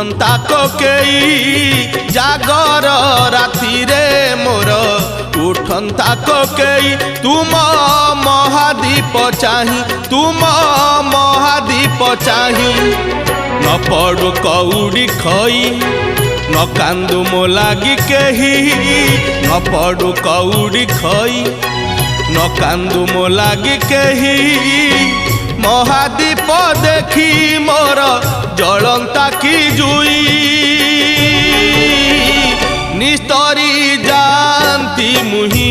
उठंता कोकेई जागर राति रे मोर उठंता कोकेई तुम महादीप चाही तुम महादीप चाही न पड़ू कौड़ी खई न कांदू मो लागी केही न पड़ू कौड़ी खई न कांदू मो लागी केही महादीप देखी मोर जलंता की जुई निस्तरी जानती मुही